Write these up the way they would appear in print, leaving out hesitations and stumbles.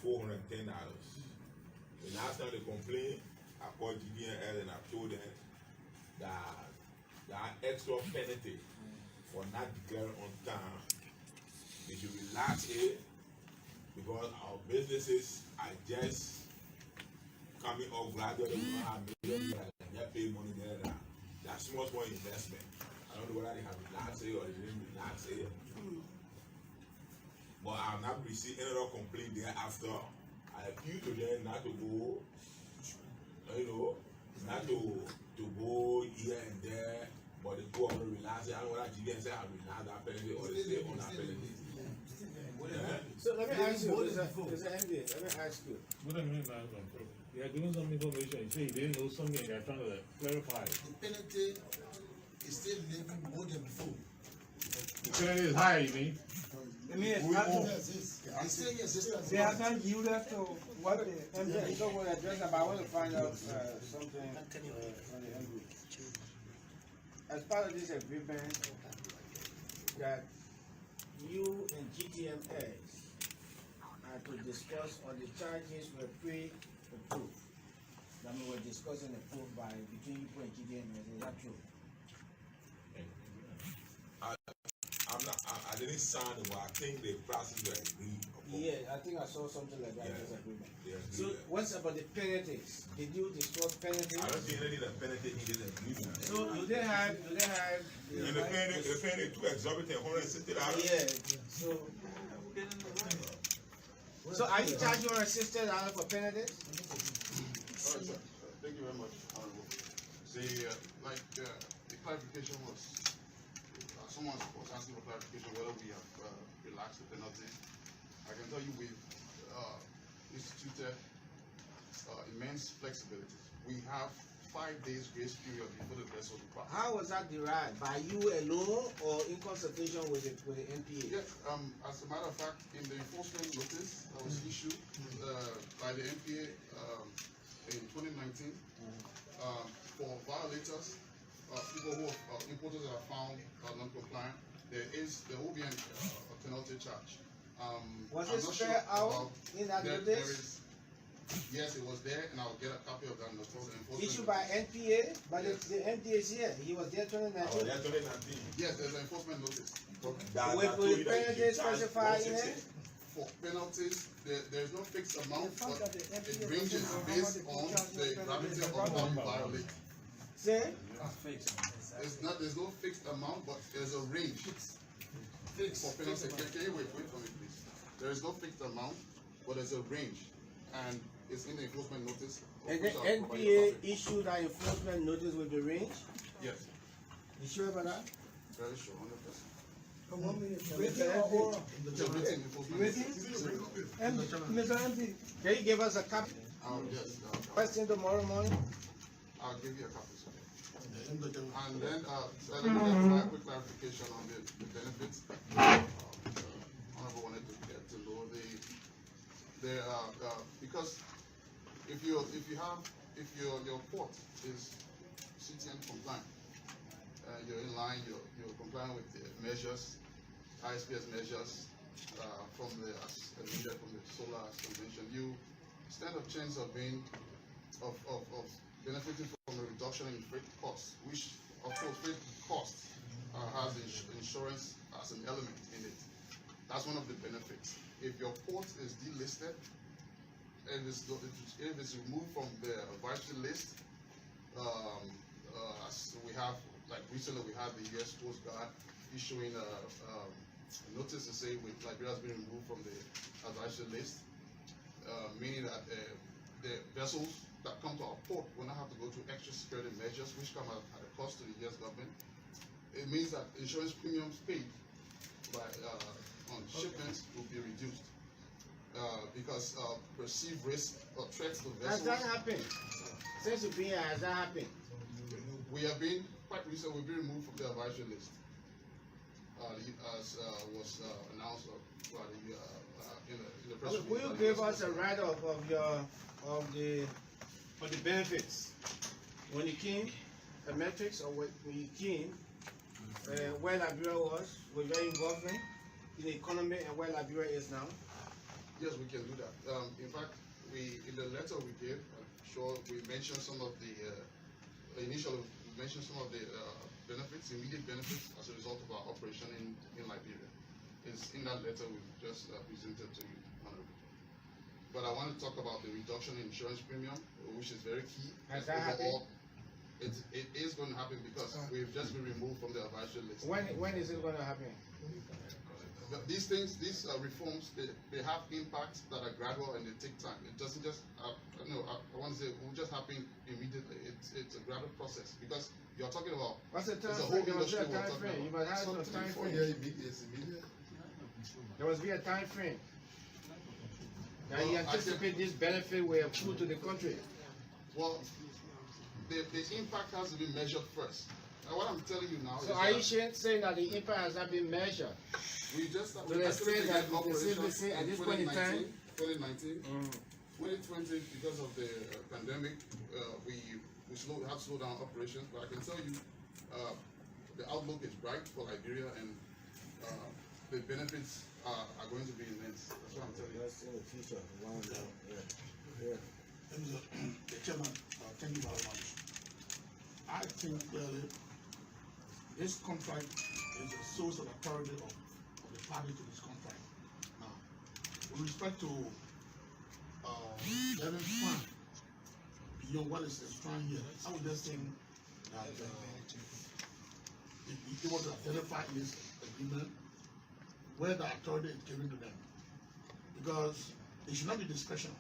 $410. The last time they complained, I called GTMS and I told them that there are extra penalty for not declaring on time. They should relax it because our businesses are just coming up gradually. We don't have millions and they pay money there. That's small investment. I don't know whether they have relaxed it or they didn't relax it. But I have not received any other complaint thereafter. I appeal to them not to go, not to go here and there, but they go on relax it. I don't know whether GTMS say I relax that penalty or they stay on that penalty. So let me ask you, let me ask you. What do you mean by that? You are giving some information. You say you didn't know something and you are trying to clarify. The penalty is still living more than before. The penalty is higher, you mean? I mean, they have not yielded to what the Yeah, you don't want to address that, but I want to find out something on the end. As part of this agreement, that you and GTMS are to discuss on the charges were pre-approved. That means we're discussing approved by between you and GTMS. Is that true? I didn't sign it, but I think the process were agreed upon. Yeah, I think I saw something like that in this agreement. Yeah, So what's about the penalties? Did you discuss penalties? I don't see anything that penalty in this agreement. So you didn't have And the penalty too exorbitant, $160. Yeah. So are you charging $160 for penalties? All right, sir. Thank you very much, Honorable. See, the clarification was, someone was asking for clarification whether we have relaxed the penalty. I can tell you we've instituted immense flexibility. We have 5 days grace period before the rest of the process. How was that derived? By you alone or in consultation with the NPA? Yes, as a matter of fact, in the enforcement notice that was issued by the NPA in 2019 for violators, people who are importers that are found non-compliant, there will be a penalty charge. Was it spelled out in that notice? Yes, it was there, and I'll get a copy of that notice. Issued by NPA, but yes. the NPA is here. He was there 2019. Yes, there's an enforcement notice. Will the penalty specify in it? For penalties, there's no fixed amount, but it ranges based on the gravity of how you violate. Say? There's no fixed amount, but there's a range. For penalty, can you wait for me, please? There is no fixed amount, but there's a range, and it's in the enforcement notice. And the NPA issued an enforcement notice with the range? Yes. You sure about that? Very sure, 100%. Mr. MP, Can you give us a copy? Yes. Question tomorrow morning? I'll give you a copy, sir. And then, let me get a quick clarification on the benefits. Honorable wanted to get to know because if your port is CTM compliant, you're in line, you're compliant with the measures, ISPS measures from the solar convention, you stand a chance of being benefiting from a reduction in freight costs, which of course freight costs has insurance as an element in it. That's one of the benefits. If your port is delisted and if it's removed from the advisory list, as we have, like recently we had the U.S. Coast Guard issuing a notice to say Liberia has been removed from the advisory list, meaning that the vessels that come to our port will not have to go through extra security measures, which come at a cost to the U.S. government. It means that insurance premiums paid by on shipments will be reduced because perceived risk or threats to vessels. Has that happened? Since you've been here, has that happened? We have been quite recent. We've been removed from the advisory list, as was announced by in the press release. Will you give us a write-up of the benefits when you came, the metrics, or when you came, where Liberia was your involvement in the economy and where Liberia is now? Yes, we can do that. In fact, in the letter we gave, I'm sure we mentioned some of the, initially we mentioned some of the benefits, immediate benefits as a result of our operation in Liberia. It's in that letter we just presented to you, Honorable. But I want to talk about the reduction in insurance premium, which is very key. Has that happened? It is going to happen because we've just been removed from the advisory list. When is it going to happen? These reforms, they have impacts that are gradual and they take time. It doesn't just, I want to say, it will just happen immediately. It's a gradual process because you're talking about. What's the time there's a whole frame? industry we're Time talking frame. You about. must have some time frame. It's immediate. There must be a time frame. Now you anticipate this benefit will accrue to the country. Well, the impact has to be measured first. And what I'm telling you now So is are you that saying that the impact has not been measured? we just So they say that they simply say at this point in time, 2019, 2020, because of the pandemic, we have slowed down operations. But I can tell you, the outlook is bright for Liberia, and the benefits are going to be immense. That's what I'm telling you. that's in the future. The chairman, thank you very much. I think clearly this contract is a source of authority of the party to this contract. Now, with respect to having fun beyond what is trying here, I would just think that if they want to identify in this agreement where the authority is given to them, because it should not be discretional.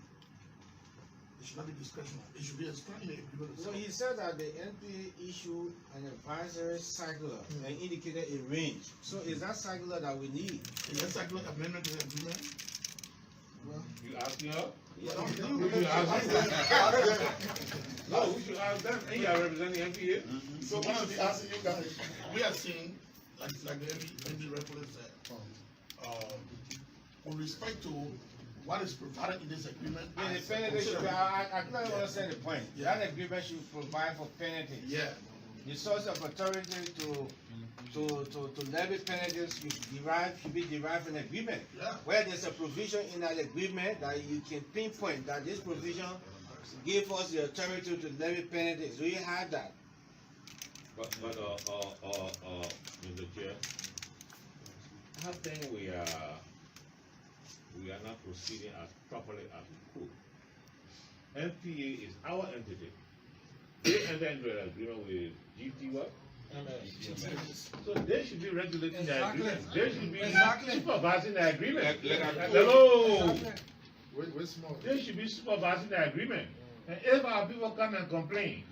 It should not be discretional. It should be explained in the agreement. So he said that the NPA issued an advisory circular and indicated a range. So is that circular that we need? Is that circular amendment to the agreement? Well, You asking her? Yeah. We should ask them. No, we should ask them. And you are representing NPA. so what I'm asking you guys, we are seeing, like the MD representative said, with respect to what is provided in this agreement. Yeah, the penalty should be, I clearly understand the point. Yeah. That agreement should provide for penalties. Yeah. The source of authority to levy penalties should be derived from the agreement. Yeah. Where there's a provision in that agreement that you can pinpoint that this provision give us the authority to levy penalties. Do you have that? But Mr. Chair, I think we are not proceeding as properly as we could. NPA is our entity. They entered into an agreement with GTMS. So they should be regulating the agreement. They should be supervising the agreement. Hello. Wait small. They should be supervising the agreement. And if our people come and complain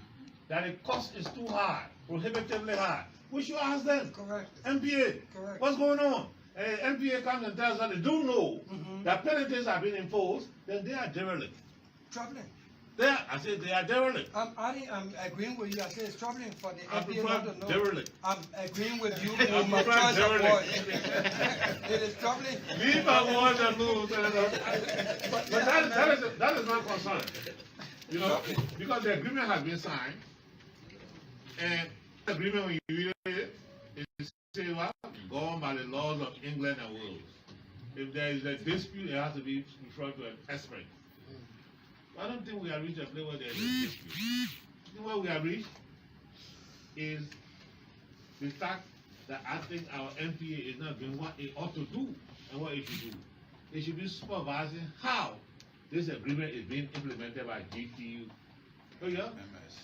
that the cost is too high, prohibitively high, we should ask them. Correct. NPA, Correct. what's going on? And NPA comes and tells us they do know that penalties have been imposed, then they are derelict. Troubling. I said they are derelict. I'm agreeing with you. I say it's troubling for the I NPA not to prefer know. derelict. I'm agreeing with you. I with my prefer choice of derelict. words. It is troubling. Leave our words alone. But that is my concern. You know, because the agreement has been signed, and the agreement when you read it, it says what? Governed by the laws of England and Wales. If there is a dispute, it has to be referred to an expert. I don't think we have reached a place where there is a dispute. I think where we have reached is the fact that I think our NPA is not doing what it ought to do and what it should do. It should be supervising how this agreement is being implemented by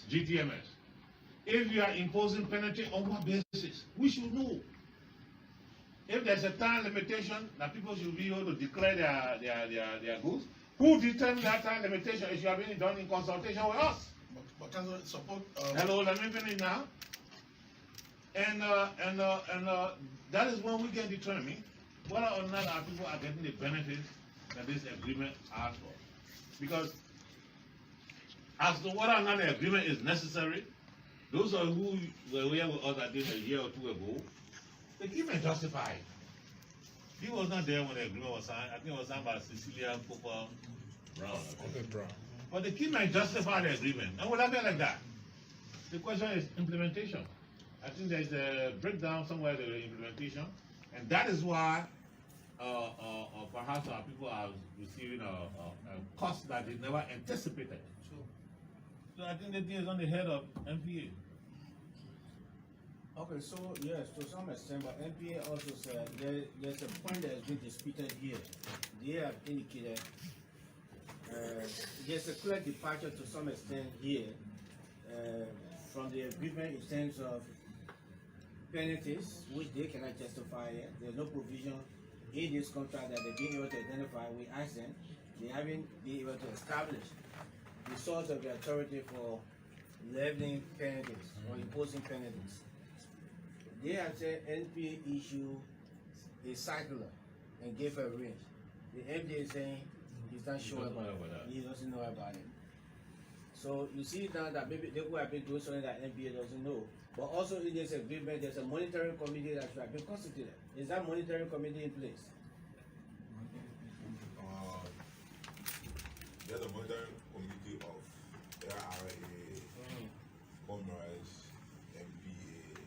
GTMS. If you are imposing penalty on what basis? We should know. If there's a time limitation that people should be able to declare their goods, who determines that time limitation? It should have been done in consultation with us. But can I support? Hello, let me finish now. And that is when we can determine whether or not our people are getting the benefits that this agreement asks for. Because as to whether or not the agreement is necessary, those are who were here with us at this a year or two ago, the agreement justified. He was not there when the agreement was signed. I think it was signed by Cecilia Cooper Brown. Okay, Brown. But the agreement justified the agreement. And will that be like that? The question is implementation. I think there's a breakdown somewhere in the implementation, and that is why perhaps our people are receiving a cost that they never anticipated. So I think the thing is on the head of MPA. Okay, so yes, to some extent, but NPA also said there's a point that has been disputed here. They have indicated there's a clear departure to some extent here from the agreement in terms of penalties, which they cannot justify yet. There's no provision in this contract that they've been able to identify. We asked them, they haven't been able to establish the source of the authority for leveling penalties or imposing penalties. They have said NPA issue a circular and gave a range. The MD is saying he's not sure about it. He doesn't know about it. So you see now that maybe they could have been doing something that NPA doesn't know. But also in this agreement, there's a monitoring committee that should have been constituted. Is that monitoring committee in place? There's a monitoring committee of LRA, Commerce, MPA,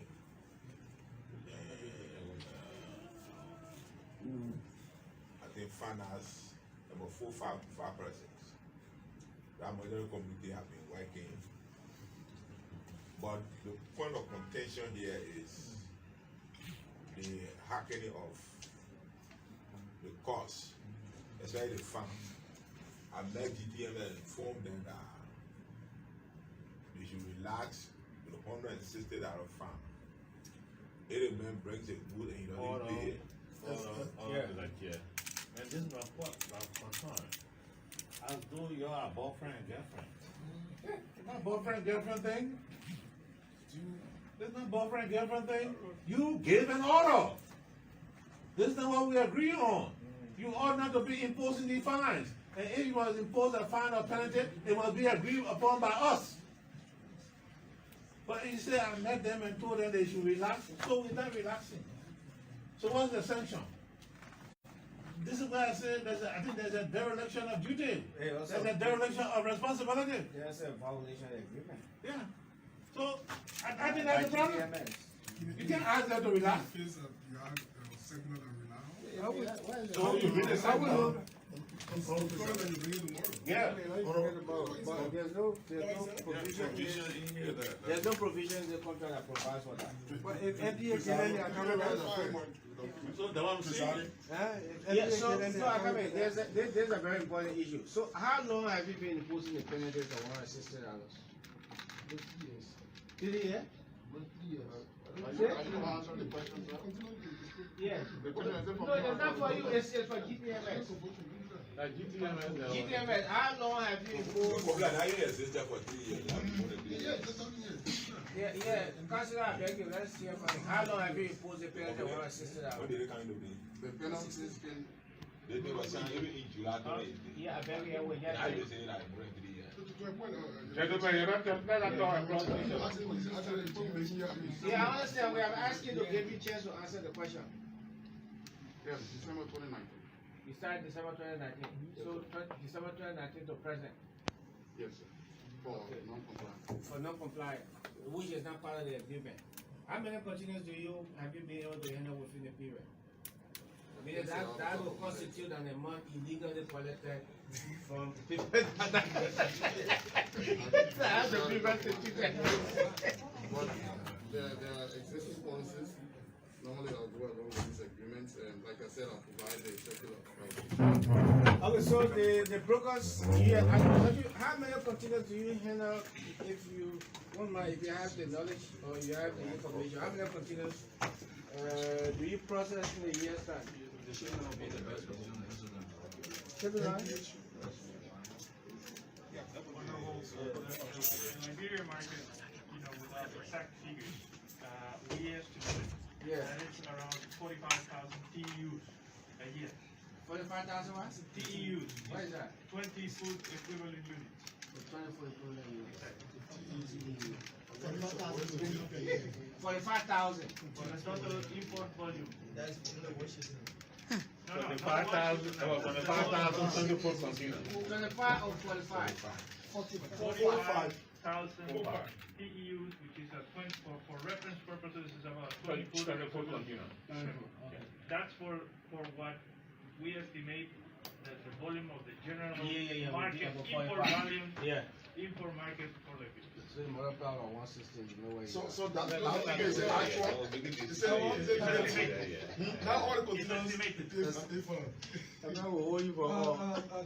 and I think finance, about five persons. That monitoring committee have been working. But the point of contention here is the hacking of the cost, especially the fund. I met GTMS and informed them that they should relax with the $160 fund. If a man brings a good and he doesn't pay, And this is my concern. As though you are a boyfriend and girlfriend. It's not boyfriend girlfriend thing. This is not boyfriend girlfriend thing. You gave an order. This is not what we agree on. You ought not to be imposing these fines. And if you must impose a fine or penalty, it must be agreed upon by us. But instead, I met them and told them they should relax. So we're not relaxing. So what's the sanction? This is why I said I think there's a dereliction of duty. There's a dereliction of responsibility. There's a violation of the agreement. Yeah. So I think that's the problem. GTMS. You can't ask them to relax. You have segment and rely. So you really say yeah. But there's no provision. There's no provision in the contract that provides for that. But if FDA can end the agreement, So the one saying, Yeah, so I come in. There's a very important issue. So how long have you been imposing the penalties of $160? 3 years. 3 years? Yeah. No, it's not for you. It's for GTMS. GTMS. How long have you imposed? for 3 years. Yeah. Councilor, I beg you. Let's hear from you. How long have you imposed the penalty of $160? What did they kind of do? The penalties can. They were saying even in July, Yeah, I beg you. We now get they say that more than 3 years. gentlemen, you're not Yeah, I understand. We have asked you to give you a chance to answer the question. Yes, December 29th. You started December 2019. So December 2019 to present Yes, sir. For non-compliant. for non-compliant, which is not part of the agreement. How many continues have you been able to handle within the period? Because that will constitute an amount illegally collected from people that have the people certificate. But there are existing policies. Normally I'll go along with these agreements, and like I said, I'll provide a circular. Okay, so the brokers, how many containers do you handle if you have the knowledge or you have the information? How many containers do you process in a year's time? Liberia market, without exact figures, we estimate that it's around 45,000 TEUs a year. 45,000 what? TEUs. What is that? 20 food equivalent units. 20 for the full name. Exactly. 45,000. For the total import volume. that's the wishes. No, 25,000, about 25,000 24 containers. 25 or 45? 45,000 TEUs, which is for reference purposes, is about 20 food 24 containers. That's for what we estimate that the volume of the general Yeah, market, we do import about 45. volume, Yeah. import market for the business. So you multiply by 160, you know where you are. So that figure is the actual. Is it that all the It's containers? estimated.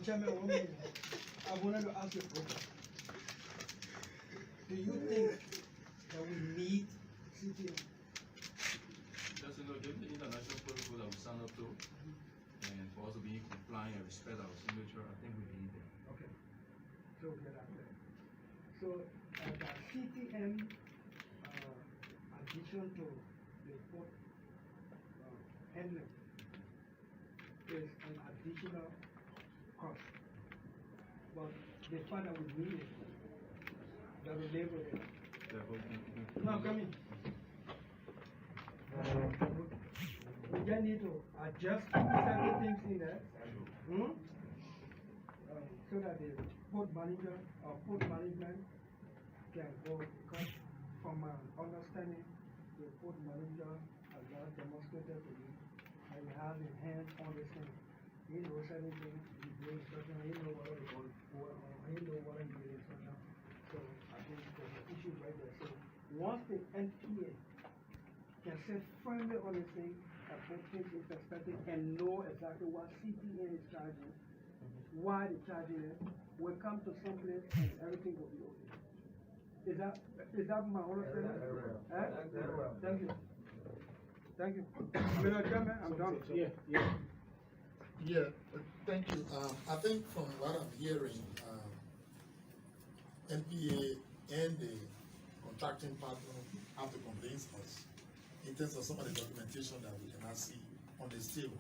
Chairman, 1 minute. I wanted to ask you a question. Do you think that we need CTM? Just there's the international protocol that we signed up to, and for us to be compliant and respect our signature, I think we need it. Okay. So get out there. So the CTM addition to the port handling is an additional cost. But the fact that we need it, that we label it. No, come in. We just need to adjust certain things in there. So that the port manager or port management can go, because from my understanding, the port manager has not demonstrated to me and he has in hand on this thing. He knows certain things, he gives instruction, he knows what is going on, he knows what is giving instruction. So I think there's an issue right there. So once the NPA can sit firmly on this thing, and put things in perspective and know exactly what CPN is charging, why they're charging it, we'll come to some place and everything will be okay. Is that my understanding? Very well. Thank you. Thank you. Mr. Chairman, I'm done. Yeah, thank you. I think from what I'm hearing, NPA and the contracting partner have to convince us in terms of some of the documentation that we cannot see on this table.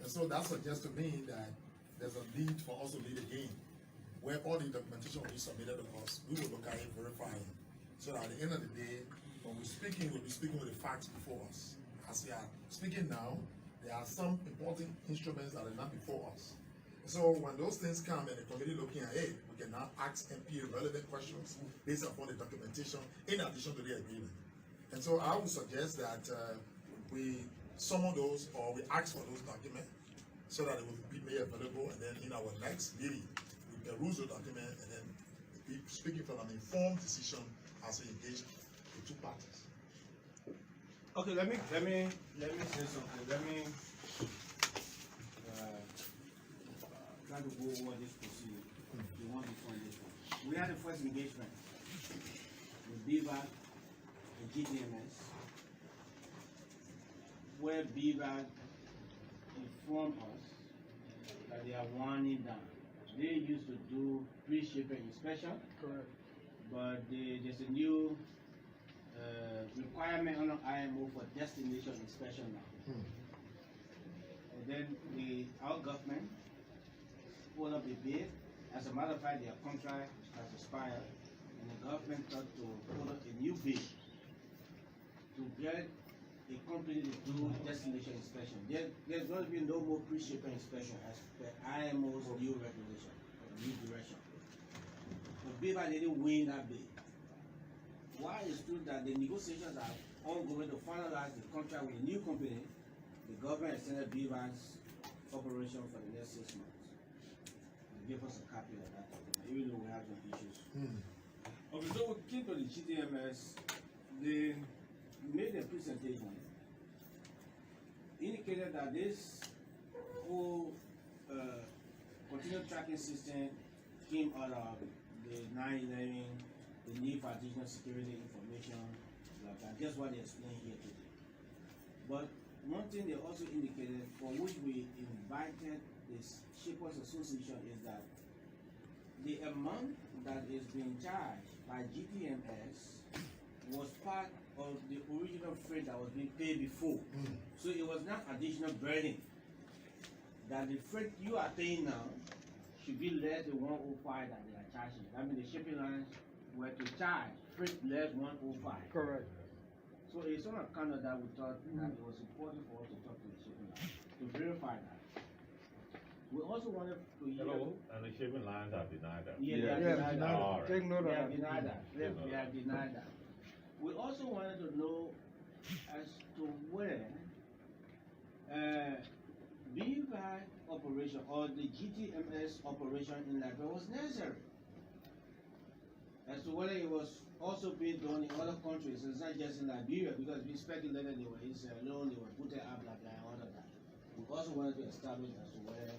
And so that suggests to me that there's a need for us to lead again, where all the documentation will be submitted to us, we will look at it, verify it. So that at the end of the day, when we're speaking, we'll be speaking with the facts before us. As we are speaking now, there are some important instruments that are not before us. So when those things come and the committee looking at it, we can now ask NPA relevant questions based upon the documentation in addition to the agreement. And so I would suggest that we summon those or we ask for those documents so that it will be made available, and then in our next meeting, we peruse the document and then be speaking from an informed decision as we engage the two parties. Okay, let me say something. Let me try to go over this procedure. The one before this one. We had the first engagement with BIVAC and GTMS, where BIVAC informed us that they are winding down. They used to do pre-shipping inspection. Correct. But there's a new requirement on IMO for destination inspection now. And then our government put up a bid. As a matter of fact, their contract has expired, and the government thought to put up a new bid to get a company to do destination inspection. There's going to be no more pre-shipping inspection as per IMO's new regulation, or new direction. But BIVAC didn't win that bid. Why is true that the negotiations are ongoing to finalize the contract with the new company. The government extended BIVAC's operation for the next 6 months. And give us a copy of that document, even though we have some issues. Okay, so we came to the GTMS. They made a presentation, indicated that this whole continuous tracking system came out of the 9/11, the need for additional security information, like that. Just what they explained here today. But one thing they also indicated, for which we invited this Shippers Association, is that the amount that is being charged by GTMS was part of the original freight that was being paid before. So it was not additional burden. That the freight you are paying now should be less than 105 that they are charging. That means the shipping lines were to charge freight less 105. Correct. So it's on account of that we thought that it was important for us to talk to the shipping lines to verify that. We also wanted to hear. Hello, and the shipping lines have denied that. Yeah, they have denied that. All right. Take note of They have that. denied that. They have denied that. We also wanted to know as to where BIVAC operation or the GTMS operation in Liberia was necessary. As to whether it was also being done in other countries, it's not just in Liberia, because we speculated they were in Sierra Leone, they were putting up blah blah and all of that. We also wanted to establish as to whether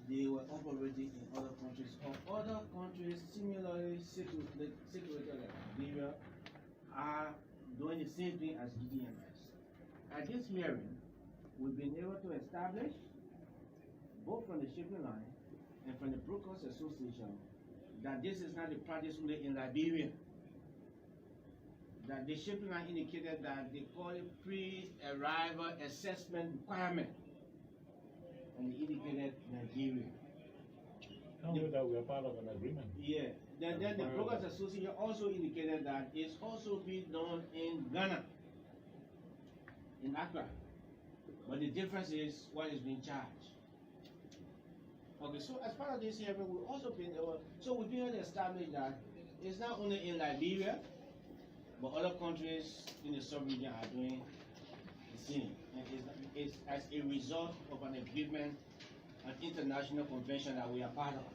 they were operating in other countries or other countries similarly situated like Liberia are doing the same thing as GTMS. At this hearing, we've been able to establish, both from the shipping line and from the Brokers Association, that this is not the practice only in Liberia. That the shipping line indicated that they call it pre-arrival assessment requirement, and they indicated Nigeria. Tell me that we are part of an agreement. Yeah. Then the Brokers Association also indicated that it's also being done in Ghana, in Accra. But the difference is what is being charged. Okay, so as part of this hearing, we've also been able, so we've been able to establish that it's not only in Liberia, but other countries in the sub-region are doing the same. And it's as a result of an agreement, an international convention that we are part of.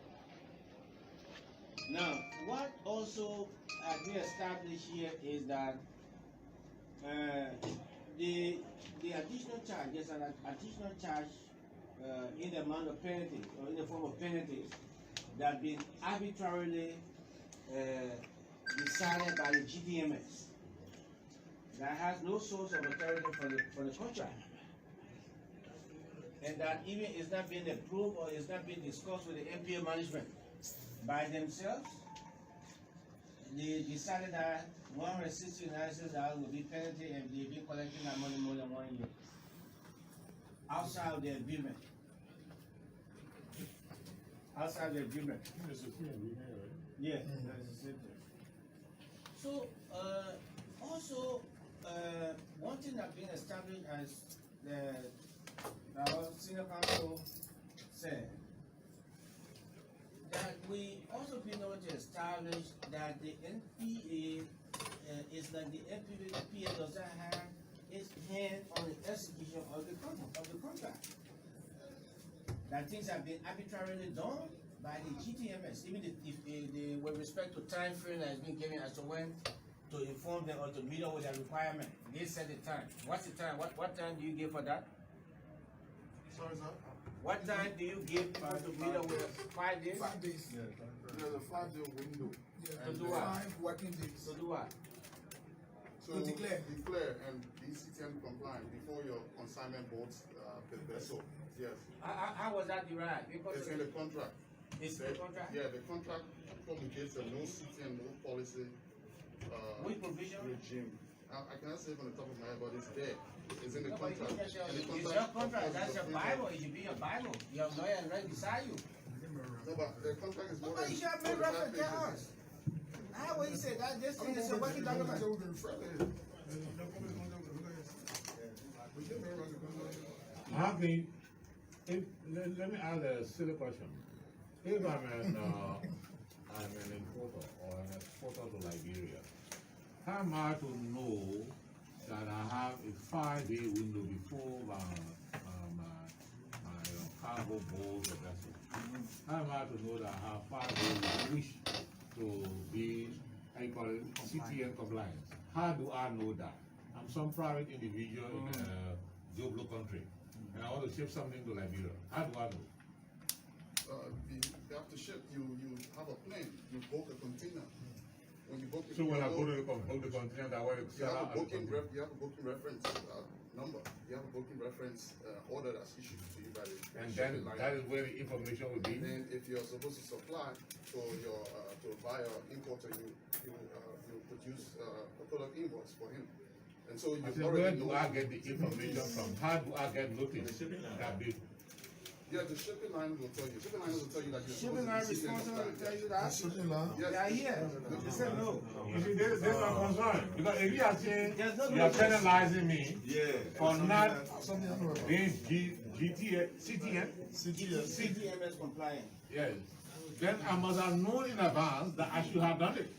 Now, what also has been established here is that the additional charge, there's an additional charge in the amount of penalties or in the form of penalties that been arbitrarily decided by the GTMS that has no source of authority for the contract, and that even is not being approved or is not being discussed with the APM management by themselves. They decided that $169 will be penalty, and they've been collecting that money more than 1 year outside of the agreement. Outside the agreement. It's a free agreement, right? Yeah, that's the same thing. So, also, one thing that's been established as our senior counsel said, that we also been able to establish that the NPA is like the NPA does not have its hand on the execution of the contract. That things have been arbitrarily done by the GTMS, even if with respect to time frame that has been given as to when to inform them or to meet up with their requirement. They set the time. What's the time? What time do you give for that? Sorry, sir. What time do you give people to meet up with 5 days? 5 days. There's a 5-day window. To do what? 5 working days. To do what? So declare and be CTM compliant before your consignment boats the vessel. Yes. How was that derived? Because It's in the contract. It's in the contract? Yeah, the contract communicates a no CTM, no policy Which provision? regime. I cannot say from the top of my head, but it's there. It's in the No, but contract. it's And the your contract. That's your of course, Bible. It should be your Bible. Your lawyer is right beside you. No, but the contract is more But than you should have made 45 reference to pages. us. How will you say that? This thing is what you talking about? Harvey, let me ask a silly question. If I'm an importer or an exporter to Liberia, how am I to know that I have a 5-day window before my cargo board the vessel? How am I to know that I have 5 days wish to be, how you call it, CTN compliance? How do I know that? I'm some private individual in a Joblo country, and I want to ship something to Liberia. How do I know? You have to ship. You have a plane. You book a container. When you book, So when I go to the container, that way you have a booking reference number. You have a booking reference order that's issued to you by the. and then that is where the information will be. And then if you're supposed to supply to your to a buyer or importer, you produce a product invoice for him. And so you Where do I get the information from? How do I get notice that big? Yeah, the shipping line will tell you. Shipping line will tell you that you're Shipping line supposed to be responsible to tell you that. Shipping line. Yes. They are here. They said no. You see, this is my concern. Because if you are saying There's no you are notice. penalizing me for not Something I know about. being CTN, GTMS compliant. yes, then I must have known in advance that I should have done it.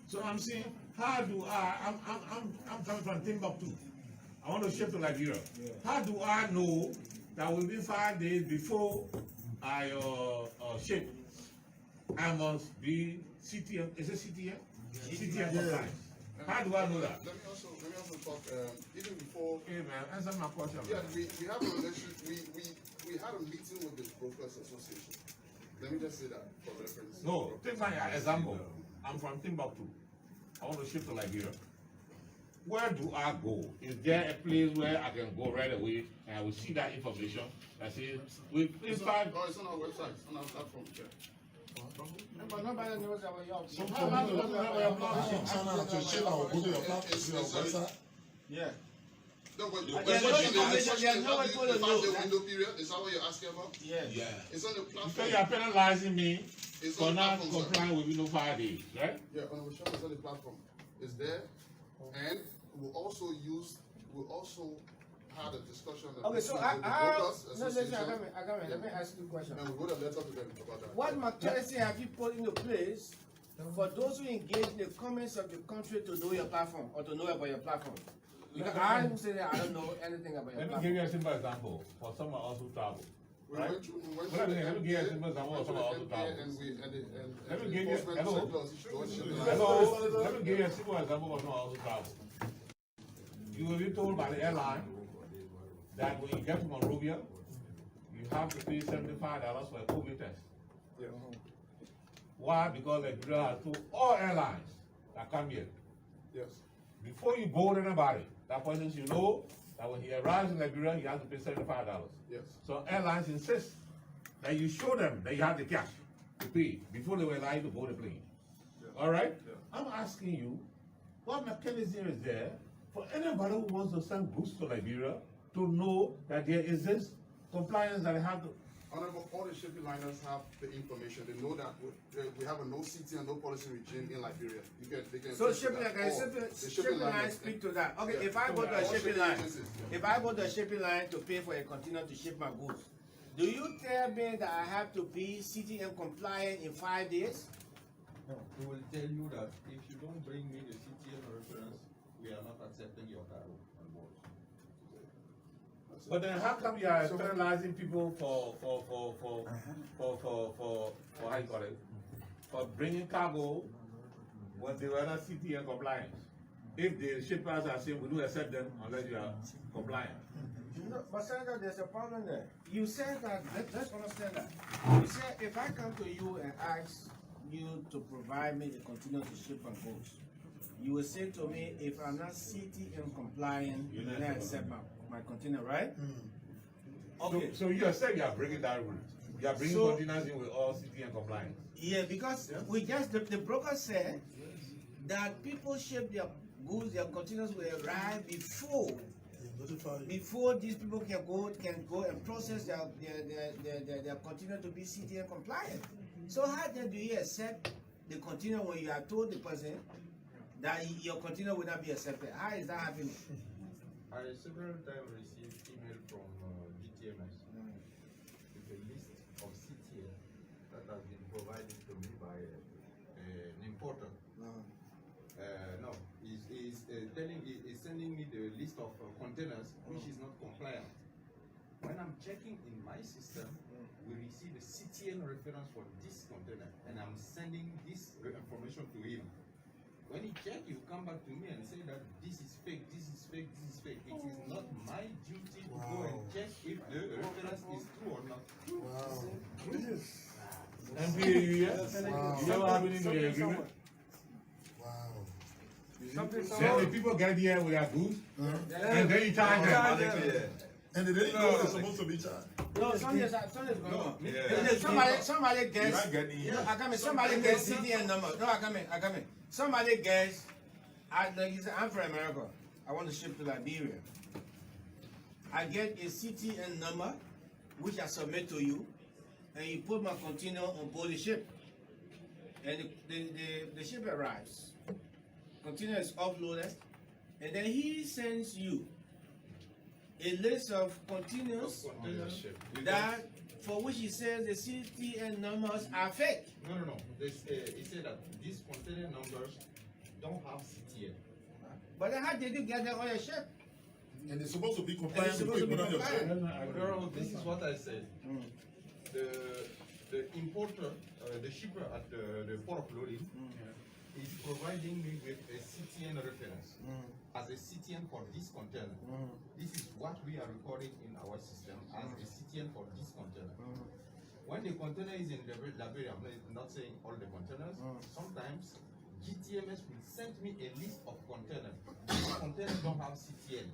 So I'm saying, how do I'm coming from Timbuktu. I want to ship to Liberia. How do I know that within 5 days before I ship, I must be CTM. Is it CTM? CTM compliant. How do I know that? Let me also talk, even before. Hey man, answer my question. Yeah, we have a relationship, we had a meeting with the Brokers Association. Let me just say that for reference. No, take my example. I'm from Timbuktu. I want to ship to Liberia. Where do I go? Is there a place where I can go right away and I will see that information that says it's on our website, on our platform. Yeah. But nobody knows about your To ship our go to your website. Yeah. No, but no window period. Is that what you're asking about? Yeah. It's on the platform. So you're penalizing me It's for on the not platform, complying with window 5 days, right? Yeah, on the platform. It's there, and we also had a discussion. Okay, so with the Brokers Association, I got me. Let me ask you a question. and we wrote a letter to them about that. What mechanism have you put into place for those who engage in the comments of the country to know your platform or to know about your platform? Because I am saying that I don't know anything about your Let me platform. give you a simple example for someone else who travel. We Right? went through Let me the give you a MPA, simple example of someone else who travel. Let me the give you, enforcement hello, said, "Look, you should- hello, let me give you a simple example of someone else who travel. You will be told by the airline that when you get to Monrovia, you have to pay $75 for a COVID test. Yeah. Why? Because Liberia has told all airlines that come here, Yes. before you board anybody, that person should know that when he arrives in Liberia, he has to pay $75. Yes. So airlines insist that you show them that you have the cash to pay before they will allow you to board the plane. Yeah. All right? Yeah. I'm asking you, what mechanism is there for anybody who wants to send goods to Liberia to know that there is this compliance that they have to? Honorable, all the shipping liners have the information. They know that we have a no city and no policy regime in Liberia. They can. So attest to shipping that. line, All the shipping line speak to that. Okay, Yeah. if I go to a All shipping line, agencies, yeah. if I go to a shipping line to pay for a container to ship my goods, do you tell me that I have to be CTM compliant in 5 days? No, we will tell you that if you don't bring me the CTN reference, we are not accepting your cargo on board. But then how come you are penalizing people for how you call it, for bringing cargo when they were not CTN compliant? If the shippers are saying we don't accept them unless you are compliant. No, but Senator, there's a problem there. You said that, let's understand that. You said if I come to you and ask you to provide me the container to ship my goods, you will say to me, if I'm not CTM compliant, you don't accept my container, right? Okay. So you said you are bringing that route. You are bringing containers in with all CTN compliant. Yeah, because we just, the broker said that people ship their goods, their containers will arrive before these people can go and process their container to be CTN compliant. So how then do you accept the container when you are told the person that your container will not be accepted? How is that happening? I several times received email from GTMS with a list of CTN that has been provided to me by an importer. No, he's sending me the list of containers which is not compliant. When I'm checking in my system, we receive a CTN reference for this container, and I'm sending this information to him. When he check, he will come back to me and say that this is fake, this is fake, this is fake. It is not my duty to go and check if the reference is true or not. MPA, you never have any agreement? Then the people get here with their goods, and then you charge them. And they didn't know they're supposed to be charged. No, something's going on. Somebody gets. No, I got me. Somebody gets CTN number. No, I got me. Somebody gets. Like you said, I'm from America. I want to ship to Liberia. I get a CTN number, which I submit to you, and you put my container on board the ship, and the ship arrives. Container is offloaded, and then he sends you a list of containers that for which he says the CTN numbers are fake. No. He said that these container numbers don't have CTN. But then how did you get them on your ship? And they're supposed to be compliant And they're before you supposed put to on be your compliant. shirt. Girl, this is what I said. The importer, the shipper at the port of loading is providing me with a CTN reference as a CTN for this container. This is what we are recording in our system as a CTN for this container. When the container is in Liberia, I'm not saying all the containers, sometimes GTMS will send me a list of containers. These containers don't have CTN.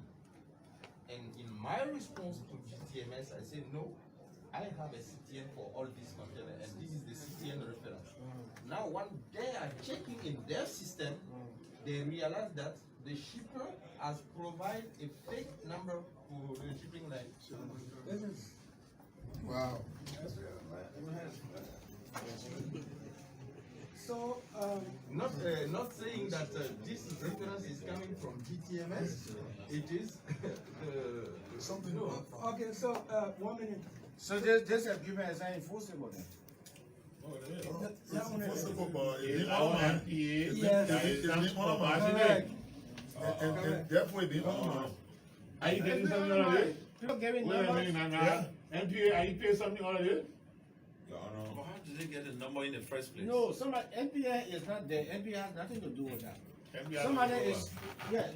And in my response to GTMS, I say, no, I have a CTN for all these containers, and this is the CTN reference. Now, when they are checking in their system, they realize that the shipper has provided a fake number for the shipping line. Wow. So, Not saying that this reference is coming from GTMS. It is Something. no. okay, so 1 minute. So this agreement is not enforceable then? That one is- Possible, but it It's didn't our honor. MPA Yes. that is Correct. responsible. And therefore it didn't honor. Are you getting something already? People giving Wait a numbers. minute now. MPA, are you paying something already? Your Honor. But how did they get the number in the first place? No, somebody, NPA is not there. NPA has nothing to do with that. MPA Somebody has is, yeah,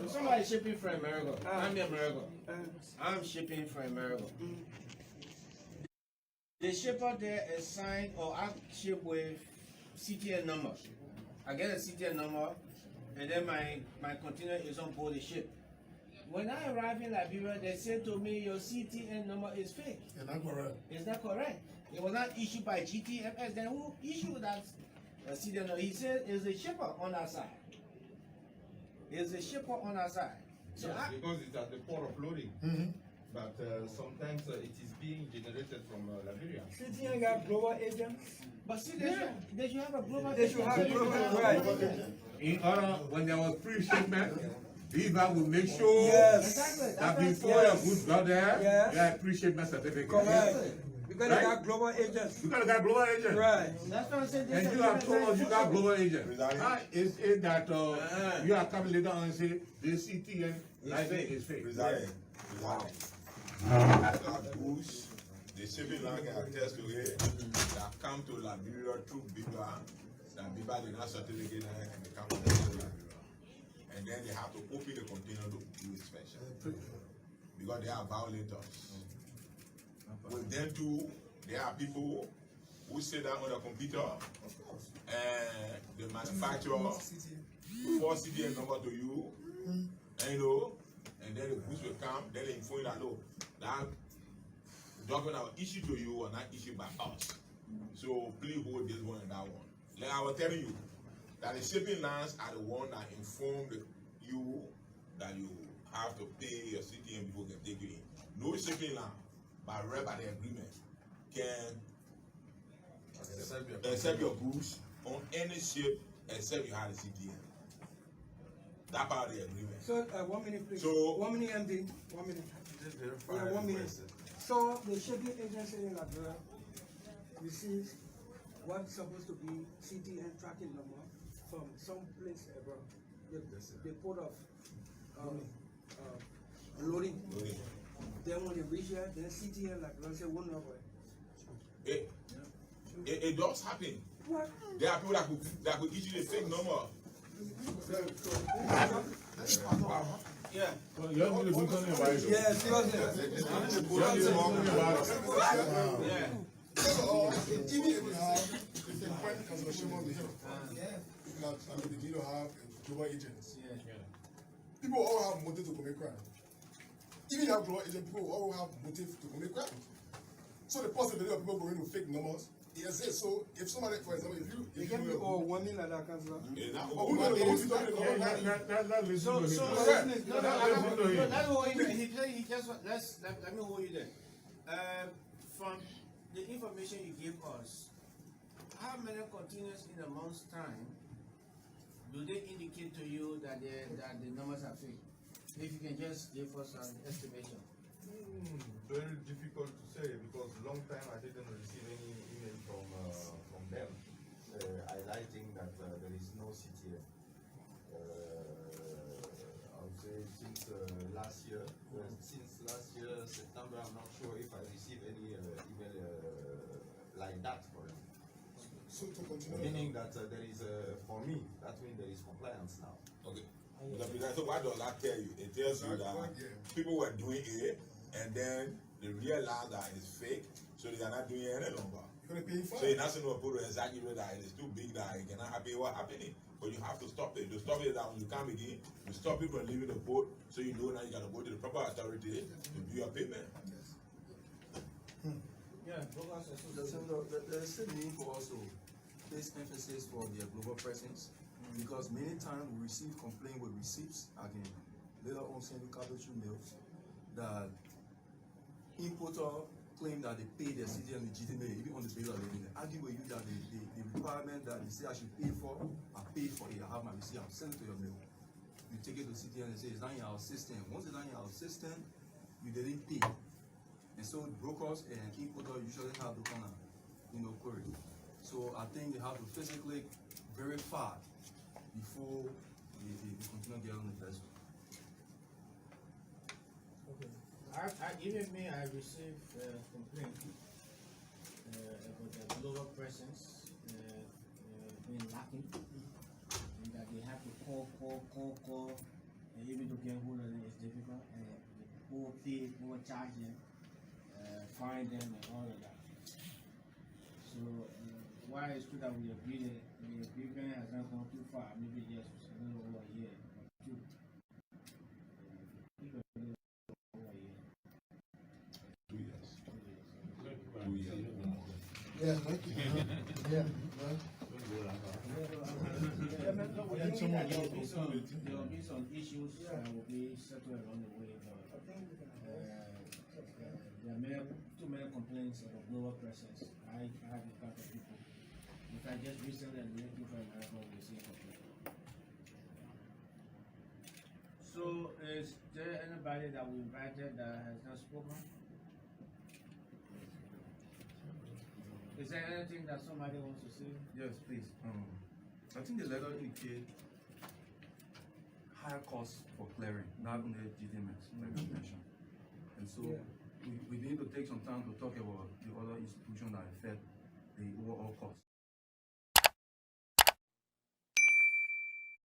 somebody shipping from America. I'm in America. Uh, I'm shipping from America. The shipper there is signed or I ship with CTN number. I get a CTN number and then my container is on board the ship. When I arrive in Liberia, they say to me, your CTN number is fake. And that's correct. It's not correct. It was not issued by GTMS. Then who issued that CTN number? He said it's the shipper on our side. It's the shipper on our side. So Yes, I, because it's at the port of loading. But sometimes it is being generated from Liberia. CTN got global agents. but see, they should have a global. They should have a global, right. In order, when there was pre-shipment, BIVAC will make sure Yes. Exactly. that That's what before your goods got there, Yes. you have pre-shipment certificate. Correct. Because Right? they got global agents. You gotta got global agent. Right. That's what I said. And you have told us you got global agent. Presiding. How is it that you are coming later on and say the CTN license is fake? Presiding. That goods, the shipping line can attest to it, that come to Liberia through BIVAC, that BIVAC did not certificate and they come to Liberia. And then they have to open the container to do inspection. Because they are violators. With them too, there are people who sit down on the computer and the manufacturer force CTN number to you, and you know, and then the goods will come, then they inform you that no, that document was issued to you or not issued by us. So please hold this one and that one. Like I was telling you, that the shipping lines are the one that informed you that you have to pay your CTN before you can take it in. No shipping line, by read by the agreement, can accept your goods on any ship except you have a CTN. That part of the agreement. So, 1 minute, please. So- 1 minute, MD. 1 minute. Just verify. Yeah, 1 minute. first. So, the shipping agency in Liberia receives what's supposed to be CTN tracking number from some place abroad. The port of loading. Okay. Then when they reach here, then CTN, like, let's say, one number. It does happen. What? There are people that could issue a fake number. Yeah. Well, you have to do something about it. Yeah, seriously. You have to do something about it. Yeah. Even if we have, if the point as a shame on the hill, that, I mean, they do have global agents. People all have motive to commit crime. Even if you have global agents, people all have motive to commit crime. So the possibility of people going to fake numbers exists. So if somebody, for example, They get me or 1 million like that, Councilor. who going to use That's So, listen so, to him. no, let's hold you there. He just, let me hold you there. From the information you gave us, how many containers in a month's time do they indicate to you that the numbers are fake? If you can just give us an estimation. Very difficult to say because long time I didn't receive any email from them highlighting that there is no CTN. I would say since since last year. Since last year, September, I'm not sure if I received any email like that for it. So to continue. Meaning that there is, for me, that means there is compliance now. Okay. So what does that tell you? It tells you that people were doing it and then they realized that it's fake, so they are not doing it any longer. You're gonna pay So fine. you're not saying put exactly that it is too big that it cannot happen what happening. But you have to stop it. To stop it that when you come again, you stop it from leaving the port, so you know now you gotta go to the proper authority to do your payment. Yeah, There's still need for us to place emphasis for their global presence, because many times we receive complaint with receipts, again, later on send to capital mails, that importer claim that they pay their city and legitimate, even on the bill of lading. They argue with you that the requirement that they say I should pay for, I pay for it, I have my receipt, I'll send it to your mail. You take it to city and they say it's not in our system. Once it's not in our system, you didn't pay. And so brokers and importers usually have to kind of, query. So I think they have to physically verify before they continue getting on the vessel. okay. Even me, I received complaint about the global presence being lacking, and that they have to call, and even to get hold of them is difficult, and overcharge them, fine them, and all of that. So why it's true that we agree that the agreement has not gone too far, maybe just a little over a year or two. Even a little over a year. 2 years. 2 years. 2 years. Yeah, thank you. Yeah, right. There will be some issues that will be settled along the way, but there are too many complaints about global presence. I have a couple of people. In fact, just recently, I'm looking for a marathon with the same complaint. So, is there anybody that we invited that has not spoken? Is there anything that somebody wants to say? Yes, please. I think the letter indicates higher costs for clearing, not only GTMS, like you mentioned. And so we need to take some time to talk about the other institutions that affect the overall cost.